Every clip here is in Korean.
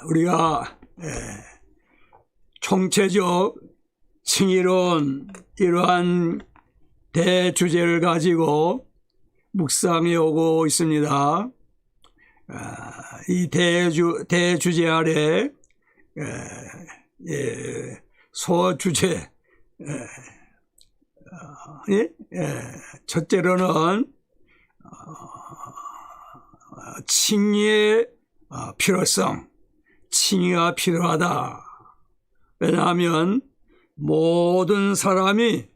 우리가 총체적 칭의론 이러한 대주제를 가지고 묵상해 오고 있습니다. 이 대주제 아래 소주제 첫째로는 칭의의 필요성, 칭의가 필요하다. 왜냐하면 모든 사람이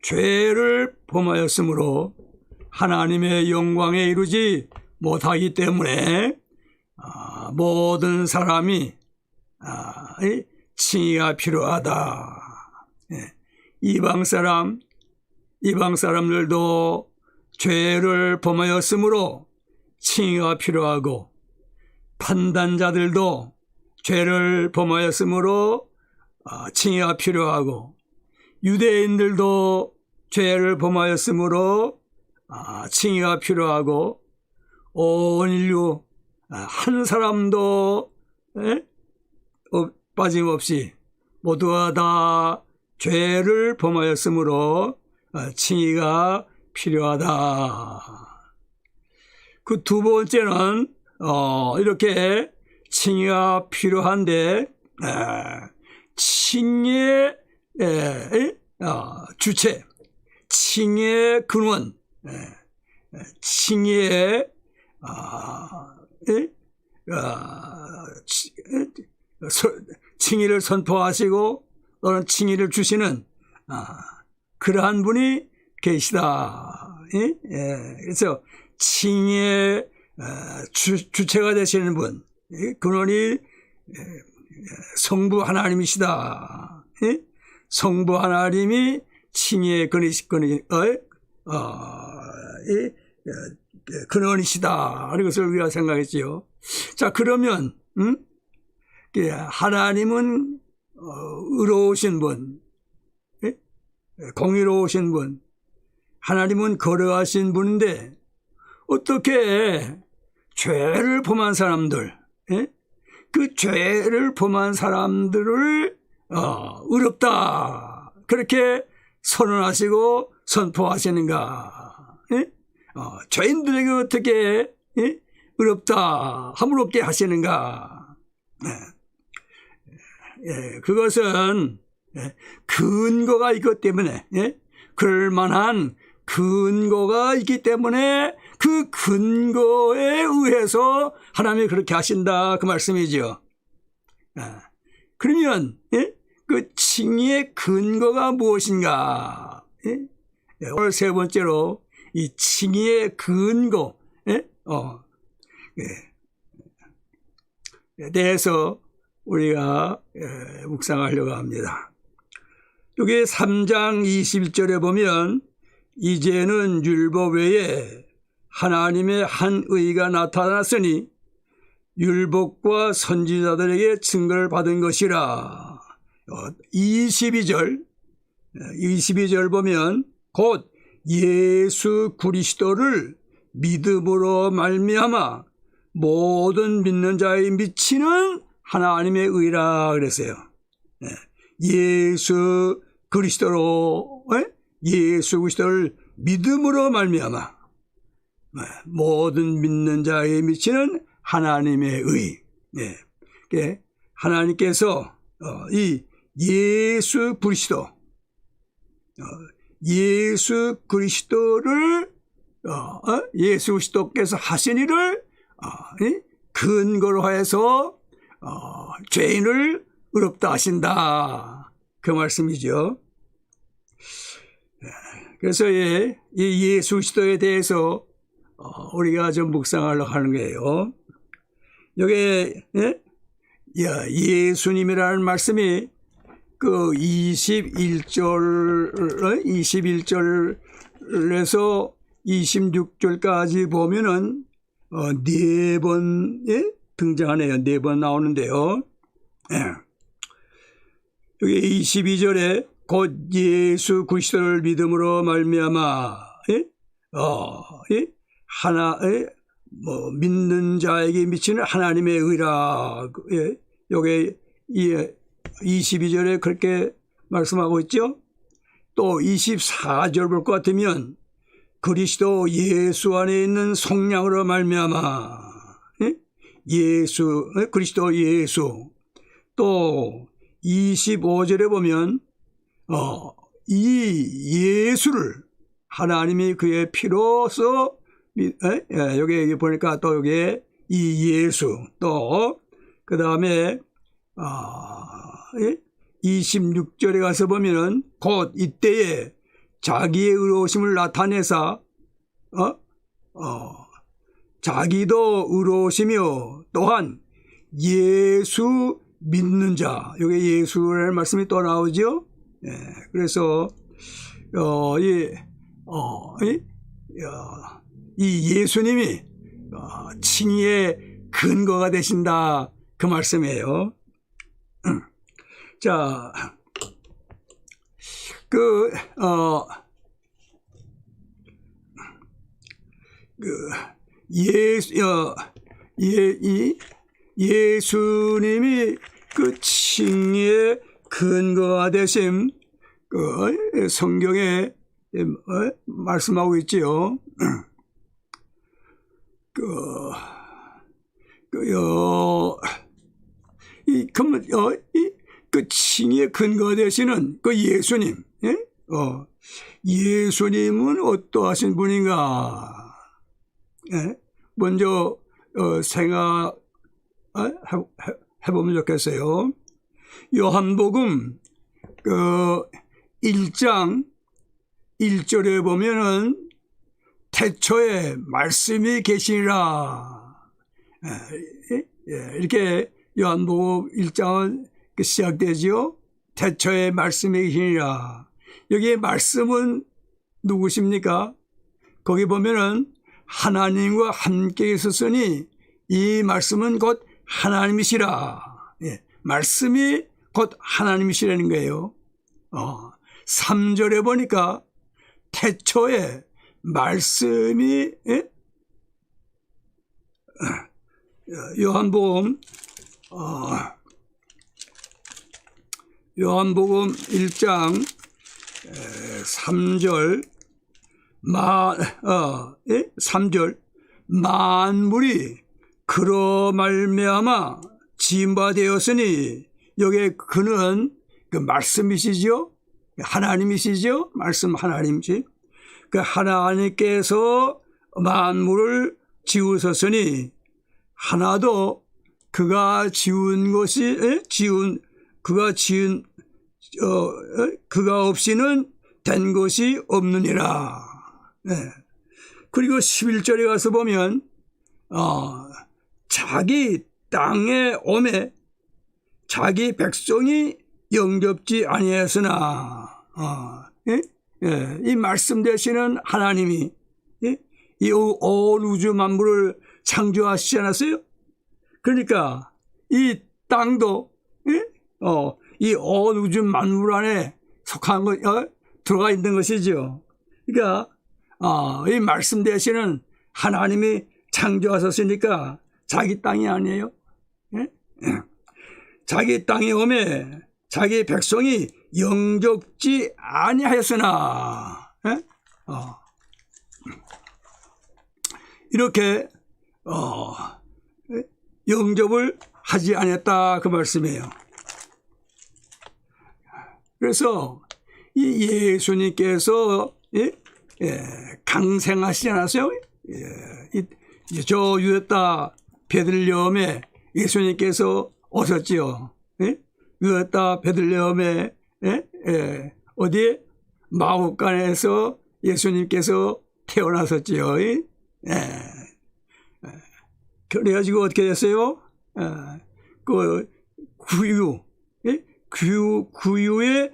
죄를 범하였으므로 하나님의 영광에 이르지 못하기 때문에 모든 사람이 칭의가 필요하다. 이방 사람들도 죄를 범하였으므로 칭의가 필요하고, 판단자들도 죄를 범하였으므로 칭의가 필요하고, 유대인들도 죄를 범하였으므로 칭의가 필요하고, 온 인류 한 사람도 빠짐없이 모두가 다 죄를 범하였으므로 칭의가 필요하다. 그 두 번째는 이렇게 칭의가 필요한데 칭의의 주체, 칭의의 근원, 칭의의 칭의를 선포하시고 또는 칭의를 주시는 그러한 분이 계시다. 그래서 칭의의 주체가 되시는 분, 근원이 성부 하나님이시다. 성부 하나님이 칭의의 근원이시다. 이것을 우리가 생각했지요. 자, 그러면 하나님은 의로우신 분, 공의로우신 분, 하나님은 거룩하신 분인데 어떻게 죄를 범한 사람들, 그 죄를 범한 사람들을 의롭다 그렇게 선언하시고 선포하시는가? 죄인들에게 어떻게 의롭다 하물없게 하시는가? 그것은 근거가 있기 때문에, 그럴 만한 근거가 있기 때문에 그 근거에 의해서 하나님이 그렇게 하신다, 그 말씀이죠. 그러면 그 칭의의 근거가 무엇인가? 오늘 세 번째로 이 칭의의 근거에 대해서 우리가 묵상하려고 합니다. 여기 3장 21절에 보면 이제는 율법 외에 하나님의 한 의가 나타났으니 율법과 선지자들에게 증거를 받은 것이라. 22절 보면 곧 예수 그리스도를 믿음으로 말미암아 모든 믿는 자의 미치는 하나님의 의라 그랬어요. 예수 그리스도를 믿음으로 말미암아 모든 믿는 자에 미치는 하나님의 의. 하나님께서 이 예수 그리스도를 예수 그리스도께서 하신 일을 근거로 해서 죄인을 의롭다 하신다, 그 말씀이죠. 그래서 이 예수 그리스도에 대해서 우리가 좀 묵상하려고 하는 거예요. 여기 예수님이라는 말씀이 그 21절에서 26절까지 보면은 네 번 등장하네요. 네 번 나오는데요. 여기 22절에 곧 예수 그리스도를 믿음으로 말미암아 믿는 자에게 미치는 하나님의 의라. 예, 요게 22절에 그렇게 말씀하고 있죠. 또 24절 볼 것 같으면 그리스도 예수 안에 있는 성령으로 말미암아, 예? 그리스도 예수. 또 25절에 보면 이 예수를 하나님이 그의 피로써 여기 보니까 또 여기 이 예수, 또 그 다음에 26절에 가서 보면은 곧 이때에 자기의 의로우심을 나타내사 자기도 의로우시며 또한 예수 믿는 자, 여기 예수라는 말씀이 또 나오죠. 예, 그래서 이 예수님이 칭의의 근거가 되신다, 그 말씀이에요. 자, 예수님이 그 칭의의 근거가 되심, 성경에 말씀하고 있지요. 그 칭의의 근거 되시는 그 예수님, 예? 예수님은 어떠하신 분인가? 예? 먼저 해보면 좋겠어요. 요한복음 1장 1절에 보면은 태초에 말씀이 계시니라. 이렇게 요한복음 1장은 시작되죠. 태초에 말씀이 계시니라. 여기 말씀은 누구십니까? 거기 보면은 하나님과 함께 있었으니 이 말씀은 곧 하나님이시라. 말씀이 곧 하나님이시라는 거예요. 3절에 보니까 태초에 말씀이, 요한복음 1장 3절 3절 만물이 그로 말미암아 지음바 되었으니, 여기에 그는 그 말씀이시죠. 하나님이시죠. 말씀 하나님이시. 그 하나님께서 만물을 지으셨으니 하나도 그가 지은 것이 그가 없이는 된 것이 없느니라. 그리고 11절에 가서 보면 자기 땅에 오매 자기 백성이 영접지 아니하였으나, 이 말씀 되시는 하나님이 이 온 우주 만물을 창조하시지 않았어요? 그러니까 이 땅도 이 온 우주 만물 안에 속한 것, 들어가 있는 것이죠. 그러니까 이 말씀 되시는 하나님이 창조하셨으니까 자기 땅이 아니에요. 자기 땅에 오매 자기 백성이 영접지 아니하였으나, 이렇게 영접을 하지 않았다, 그 말씀이에요. 그래서 이 예수님께서 강생하시지 않았어요? 저 유다 베들레헴에 예수님께서 오셨지요. 유다 베들레헴에 어디에 마옥간에서 예수님께서 태어나셨지요. 그래가지고 어떻게 됐어요? 그 구유에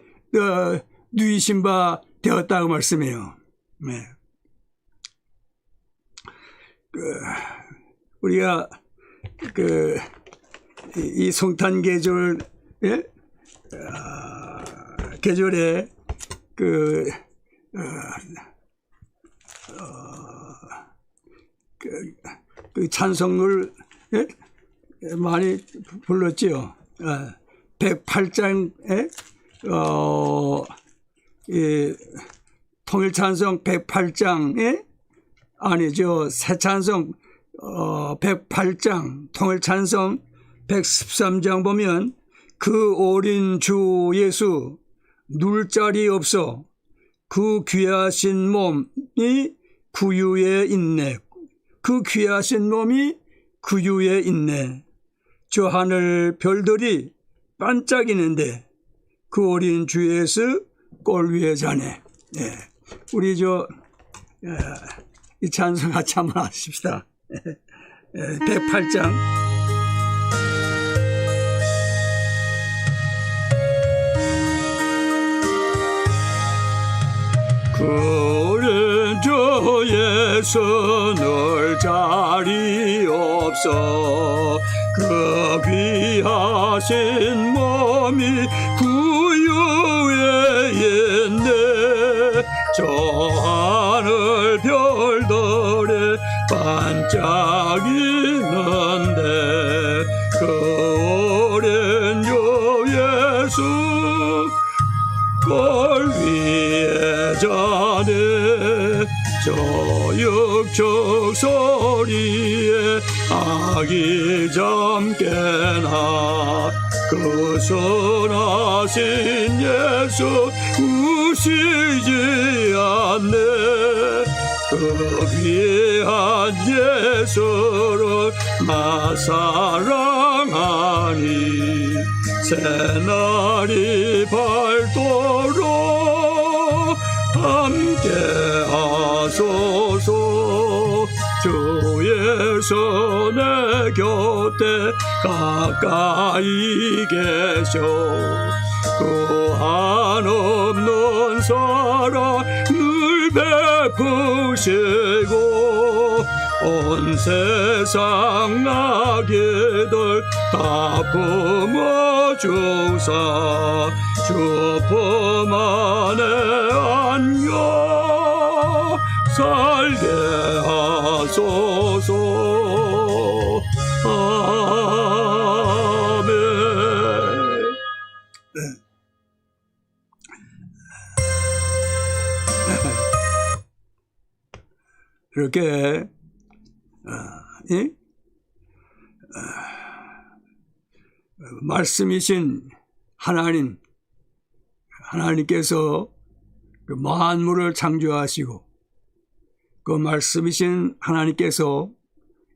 누이신 바 되었다고 말씀해요. 우리가 이 성탄 계절, 계절에 그 찬송을 많이 불렀지요. 108장에 통일 찬송 108장에 아니죠. 새 찬송 108장 통일 찬송 113장 보면 그 어린 주 예수 눌 자리 없어 그 귀하신 몸이 구유에 있네. 그 귀하신 몸이 구유에 있네. 저 하늘 별들이 반짝이는데 그 어린 주 예수 꼴 위에 자네. 우리 이 찬송 같이 한번 하십시다. 108장. 그 어린 주 예수 늘 자리 없어 그 귀하신 몸이 구유에 있네. 저 하늘 별들이 반짝이는데 그 어린 주 예수 꼴 위에 자네. 저 육축 소리에 아기 잠깨나 그 선하신 예수 우시지 않네. 그 귀한 예수를 나 사랑하니 새날이 밝도록 함께 하소서. 주 예수 내 곁에 가까이 계셔 그 한없는 사랑 늘 베푸시고 온 세상 나귀들 다 품어주사 주품 안에 안겨 살게 하소서. 아멘. 이렇게 말씀이신 하나님께서 그 만물을 창조하시고 그 말씀이신 하나님께서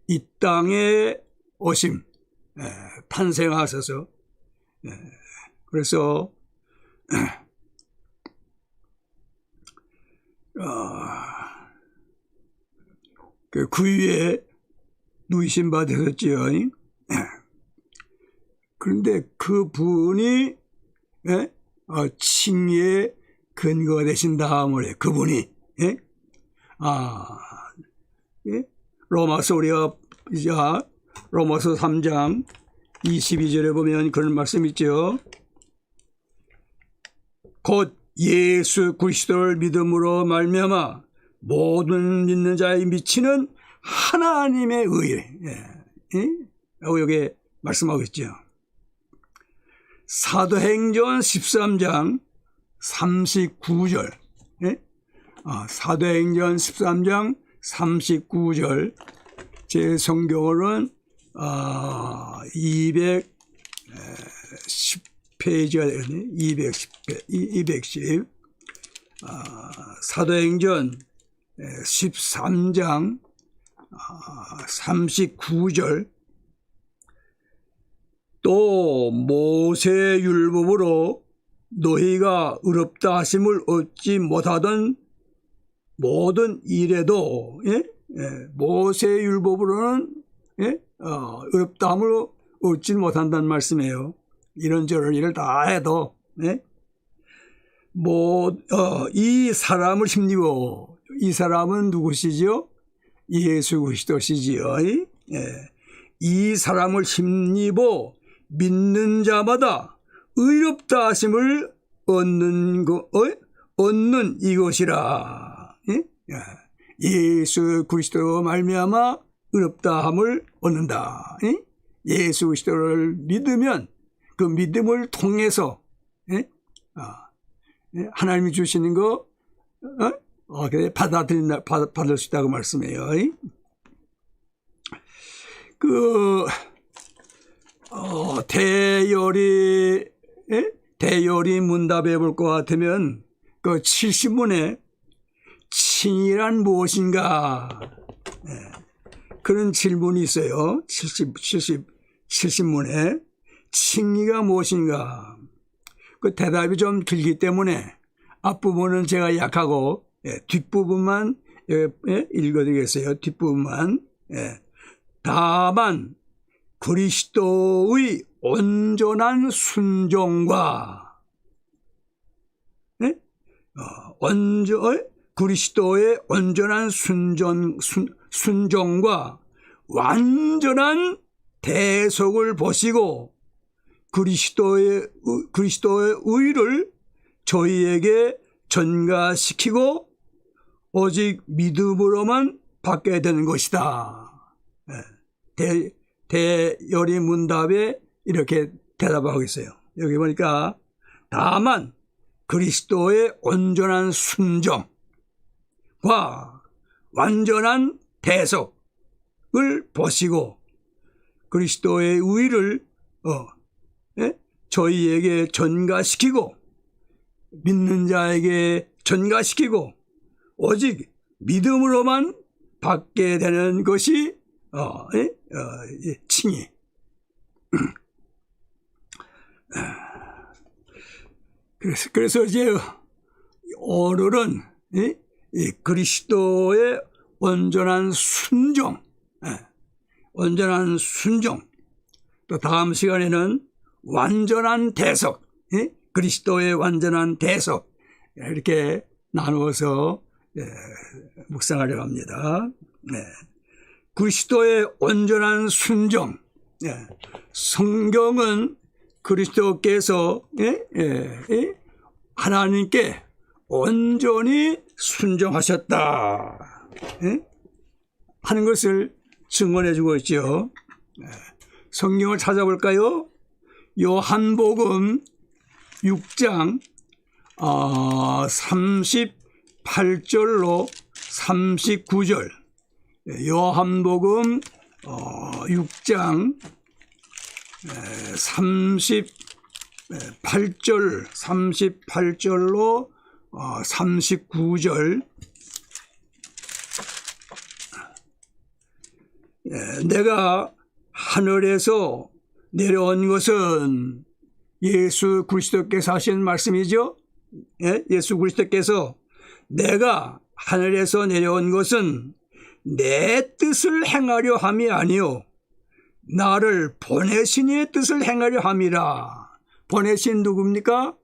이 땅에 오심 탄생하셔서 그래서 그 구유에 누이신 바 되셨지요. 그런데 그 분이 칭의의 근거가 되신다 하므로 그분이 로마서 우리가 로마서 3장 22절에 보면 그런 말씀 있죠. 곧 예수 그리스도를 믿음으로 말미암아 모든 믿는 자의 미치는 하나님의 의 여기 말씀하고 있죠. 사도행전 13장 39절 사도행전 13장 39절 제 성경으로는 210페이지가 되겠네. 210 사도행전 13장 39절 또 모세율법으로 너희가 의롭다 하심을 얻지 못하던 모든 일에도 모세율법으로는 의롭다함을 얻지 못한다는 말씀이에요. 이런저런 일을 다 해도 이 사람을 힘입어. 이 사람은 누구시지요? 예수 그리스도시지요. 이 사람을 힘입어 믿는 자마다 의롭다 하심을 얻는 이것이라. 예수 그리스도 말미암아 의롭다함을 얻는다. 예수 그리스도를 믿으면 그 믿음을 통해서 하나님이 주시는 거 받을 수 있다고 말씀해요. 대열이 문답해 볼 것 같으면 그 70문에 칭의란 무엇인가? 그런 질문이 있어요. 70문에 칭의가 무엇인가? 그 대답이 좀 길기 때문에 앞부분은 제가 약하고 뒷부분만 읽어드리겠어요. 뒷부분만. 다만 그리스도의 온전한 순종과 그리스도의 온전한 순종과 완전한 대속을 보시고 그리스도의 의를 저희에게 전가시키고 오직 믿음으로만 받게 되는 것이다. 대열의 문답에 이렇게 대답하고 있어요. 여기 보니까 다만 그리스도의 온전한 순종과 완전한 대속을 보시고 그리스도의 의를 저희에게 전가시키고 믿는 자에게 전가시키고 오직 믿음으로만 받게 되는 것이 칭의. 그래서 이제 오늘은 그리스도의 온전한 순종, 또 다음 시간에는 완전한 대속, 그리스도의 완전한 대속 이렇게 나누어서 묵상하려고 합니다. 그리스도의 온전한 순종. 성경은 그리스도께서 하나님께 온전히 순종하셨다 하는 것을 증언해 주고 있죠. 성경을 찾아볼까요? 요한복음 6장 38절로 39절. 요한복음 6장 38절로 39절. 내가 하늘에서 내려온 것은 예수 그리스도께서 하신 말씀이죠. 예수 그리스도께서 내가 하늘에서 내려온 것은 내 뜻을 행하려 함이 아니요 나를 보내신 이의 뜻을 행하려 함이라. 보내신 누굽니까?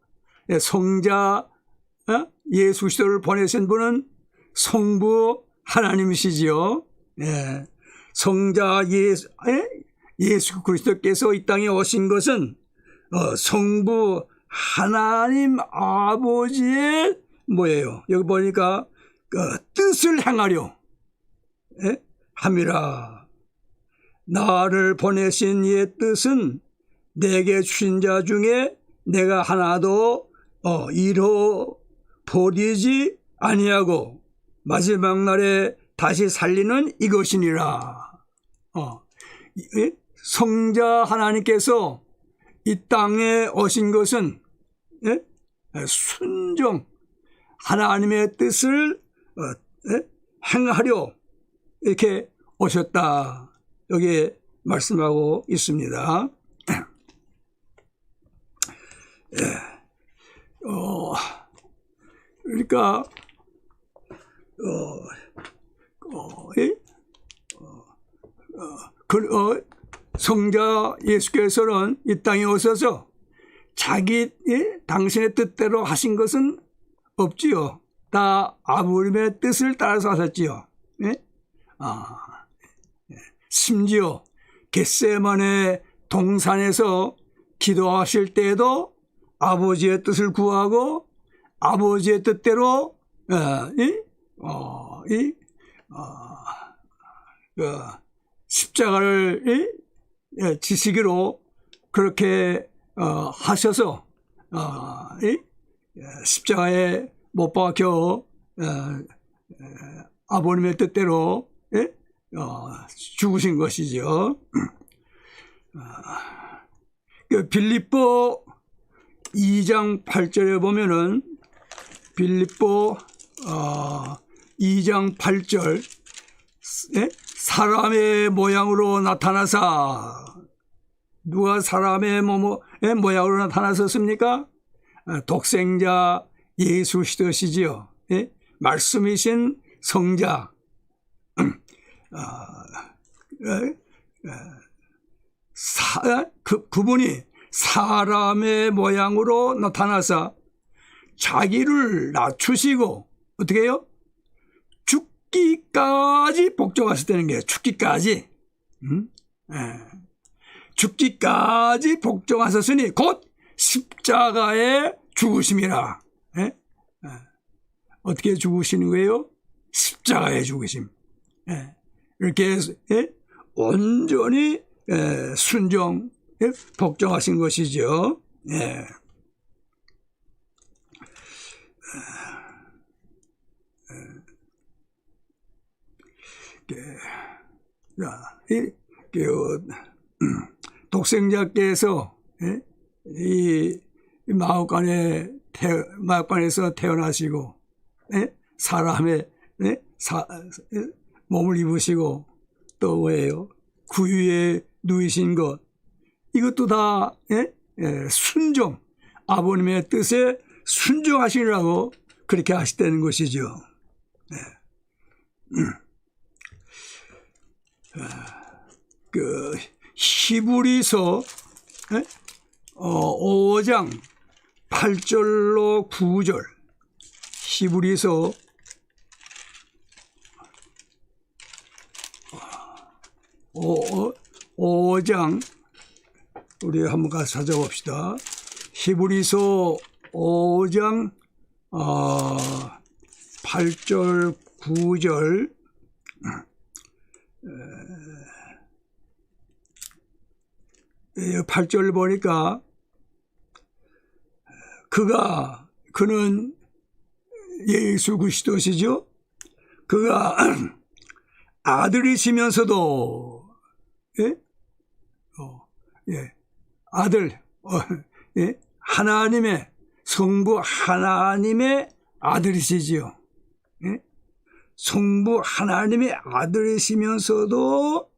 성자 예수 그리스도를 보내신 분은 성부 하나님이시지요. 성자 예수 그리스도께서 이 땅에 오신 것은 성부 하나님 아버지의 뭐예요? 여기 보니까 뜻을 행하려 함이라. 나를 보내신 이의 뜻은 내게 주신 자 중에 내가 하나도 잃어버리지 아니하고 마지막 날에 다시 살리는 이것이니라. 성자 하나님께서 이 땅에 오신 것은 순종 하나님의 뜻을 행하려 이렇게 오셨다. 여기에 말씀하고 있습니다. 그러니까 성자 예수께서는 이 땅에 오셔서 당신의 뜻대로 하신 것은 없지요. 다 아버님의 뜻을 따라서 하셨지요. 심지어 겟세마네 동산에서 기도하실 때에도 아버지의 뜻을 구하고 아버지의 뜻대로 십자가를 지시기로 그렇게 하셔서 십자가에 못 박혀 아버님의 뜻대로 죽으신 것이죠. 빌립보 2장 8절에 보면은 빌립보 2장 8절 사람의 모양으로 나타나사 누가 사람의 모양으로 나타나셨습니까? 독생자 예수 그리스도시지요. 말씀이신 성자 그분이 사람의 모양으로 나타나서 자기를 낮추시고 어떻게 해요? 죽기까지 복종하셨다는 거예요. 죽기까지. 죽기까지 복종하셨으니 곧 십자가에 죽으심이라. 어떻게 죽으시는 거예요? 십자가에 죽으심. 이렇게 해서 온전히 순종, 복종하신 것이죠. 독생자께서 이 마옥간에서 태어나시고 사람의 몸을 입으시고 또 뭐예요? 구유에 누이신 것 이것도 다 순종 아버님의 뜻에 순종하시라고 그렇게 하시다는 것이죠. 그 히브리서 5장 8절로 9절 히브리서 5장 우리 한번 가서 찾아봅시다. 히브리서 5장 8절 9절 8절 보니까 그는 예수 그리스도시죠. 그가 아들이시면서도 아들 하나님의 성부 하나님의 아들이시지요. 성부 하나님의 아들이시면서도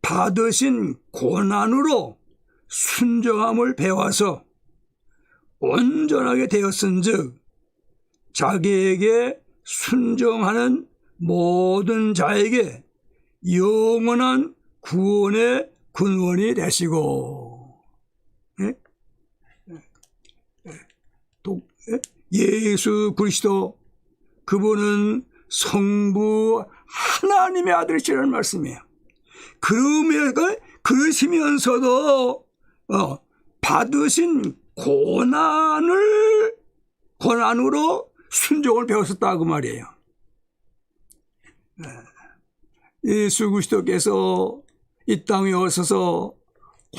받으신 고난으로 순종함을 배워서 온전하게 되었은즉 자기에게 순종하는 모든 자에게 영원한 구원의 근원이 되시고 예수 그리스도 그분은 성부 하나님의 아들이시라는 말씀이에요. 그러시면서도 받으신 고난으로 순종을 배웠었다고 말이에요. 예수 그리스도께서 이 땅에 오셔서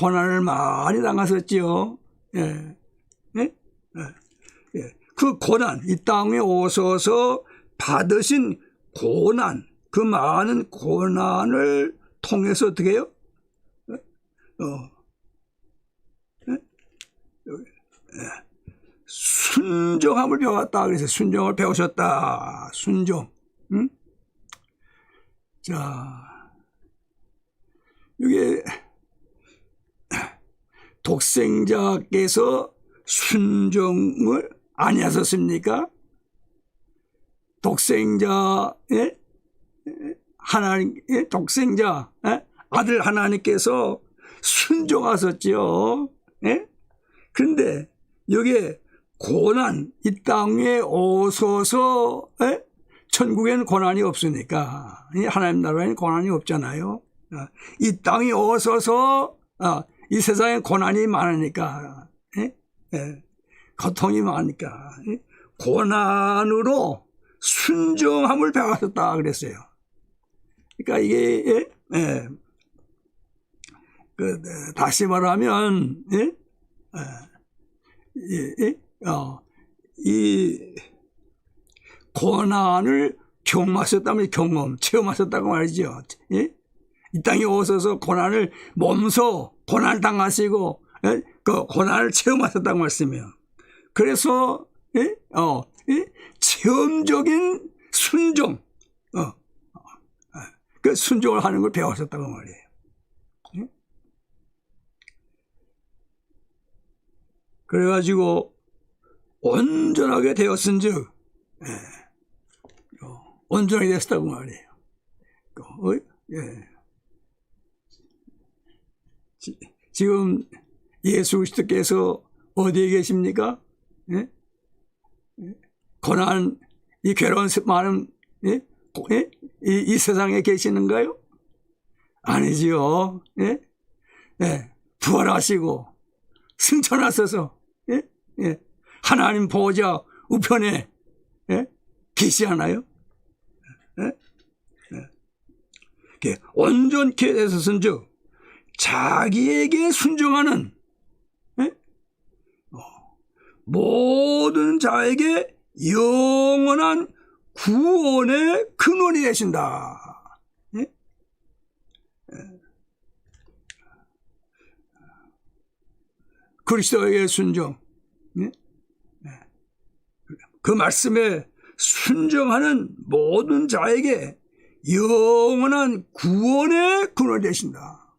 고난을 많이 당하셨지요. 그 고난, 이 땅에 오셔서 받으신 고난, 그 많은 고난을 통해서 어떻게 해요? 순종함을 배웠다. 그래서 순종을 배우셨다. 순종. 자, 이게 독생자께서 순종을 아니하셨습니까? 독생자의 하나님, 독생자 아들 하나님께서 순종하셨지요. 그런데 여기에 고난, 이 땅에 오셔서 천국에는 고난이 없으니까 하나님 나라에는 고난이 없잖아요. 이 땅에 오셔서 이 세상에 고난이 많으니까 고통이 많으니까 고난으로 순종함을 배웠었다 그랬어요. 그러니까 이게 예, 다시 말하면, 예? 이 고난을 경험하셨다면 체험하셨다고 말이죠. 예? 이 땅에 오셔서 고난을 몸소 고난을 당하시고, 예? 그 고난을 체험하셨다고 말씀이에요. 그래서 예? 체험적인 순종, 그 순종을 하는 걸 배우셨다고 말이에요. 예? 그래가지고 온전하게 되었은즉, 온전하게 되었다고 말이에요. 예. 지금 예수 그리스도께서 어디에 계십니까? 예? 고난, 이 괴로운 많은 이 세상에 계시는가요? 아니지요. 예? 예. 부활하시고 승천하셔서 하나님 보호자 우편에 계시잖아요. 온전케 되셨은즉 자기에게 순종하는 모든 자에게 영원한 구원의 근원이 되신다. 그리스도에게 순종, 그 말씀에 순종하는 모든 자에게 영원한 구원의 근원이 되신다.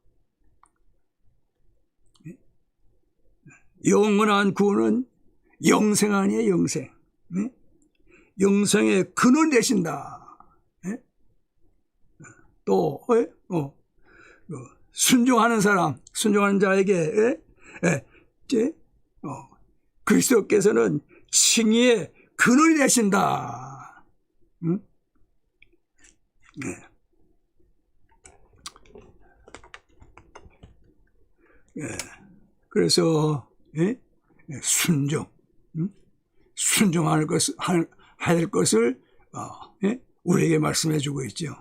영원한 구원은 영생 아니에요, 영생. 영생의 근원이 되신다. 또 순종하는 사람, 순종하는 자에게 그리스도께서는 칭의의 근원이 되신다. 그래서 순종할 것을 할 것을 우리에게 말씀해 주고 있죠.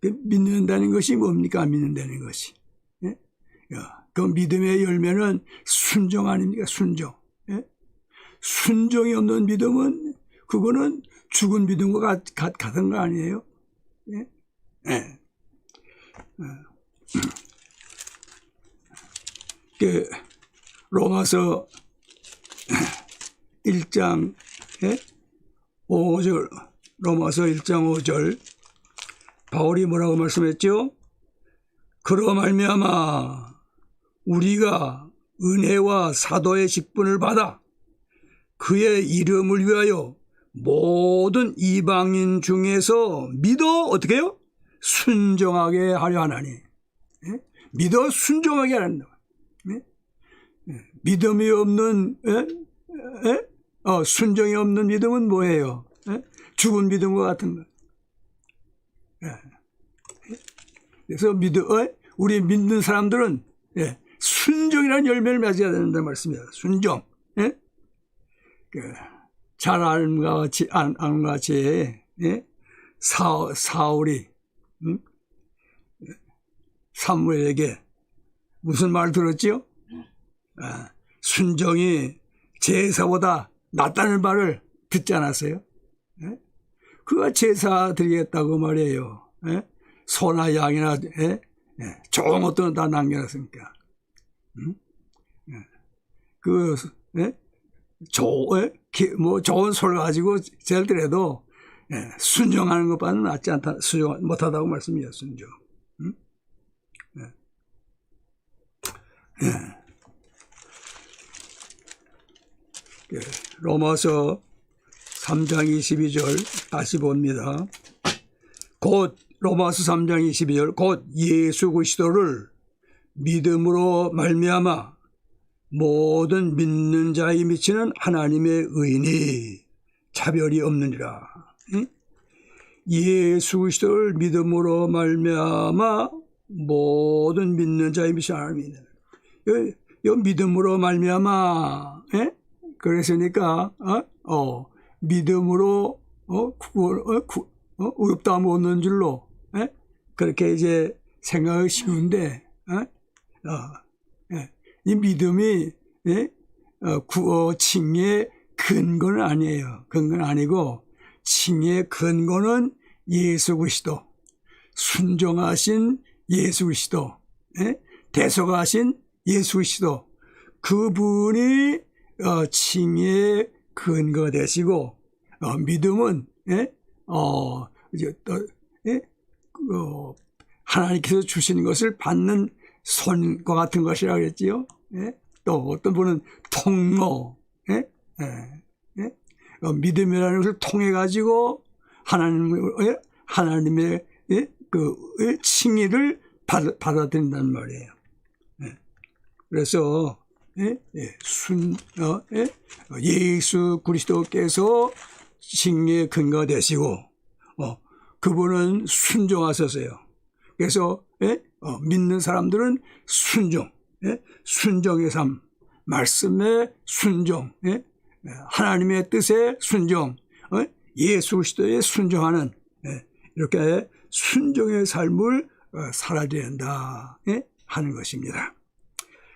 믿는다는 것이 뭡니까? 믿는다는 것이. 그 믿음의 열매는 순종 아닙니까? 순종. 순종이 없는 믿음은 그거는 죽은 믿음과 같은 거 아니에요? 로마서 1장 5절, 로마서 1장 5절 바울이 뭐라고 말씀했죠? 그로 말미암아 우리가 은혜와 사도의 직분을 받아 그의 이름을 위하여 모든 이방인 중에서 믿어 어떻게 해요? 순종하게 하려 하나니. 믿어 순종하게 하란다. 믿음이 없는 순종이 없는 믿음은 뭐예요? 죽은 믿음과 같은 거. 그래서 우리 믿는 사람들은 순종이라는 열매를 맺어야 된다는 말씀이에요. 순종. 잘 아는 것 같이 사울이 사무엘에게 무슨 말 들었지요? 순종이 제사보다 낫다는 말을 듣지 않았어요? 그가 제사 드리겠다고 말이에요. 소나 양이나 좋은 것들은 다 남겨놨으니까. 좋은 소를 가지고 제일더라도 순종하는 것보다는 낫지 않다, 순종 못하다고 말씀이에요. 순종. 로마서 3장 22절 다시 봅니다. 곧 로마서 3장 22절 곧 예수 그리스도를 믿음으로 말미암아 모든 믿는 자에 미치는 하나님의 의인이 차별이 없느니라. 예수 그리스도를 믿음으로 말미암아 모든 믿는 자에 미치는 하나님의 의인이. 이 믿음으로 말미암아. 그랬으니까 믿음으로 의롭다함 얻는 줄로 예? 그렇게 이제 생각하기 쉬운데, 예. 이 믿음이, 예? 구어 칭의 근거는 아니에요. 근거는 아니고, 칭의 근거는 예수 그리스도, 순종하신 예수 그리스도, 예? 대속하신 예수 그리스도, 그분이 칭의 근거가 되시고, 믿음은, 예? 이제 또, 예? 하나님께서 주시는 것을 받는 손과 같은 것이라고 그랬지요. 예? 또 어떤 분은 통로, 예? 예? 예? 믿음이라는 것을 통해 가지고 하나님의 예? 그 칭의를 받아들인단 말이에요. 예? 그래서 예? 예? 예수 그리스도께서 칭의의 근거가 되시고 그분은 순종하셨어요. 그래서 예? 믿는 사람들은 순종, 예? 순종의 삶, 말씀의 순종, 예? 하나님의 뜻에 순종, 예수 그리스도에 순종하는 예? 이렇게 순종의 삶을 살아야 된다 예? 하는 것입니다.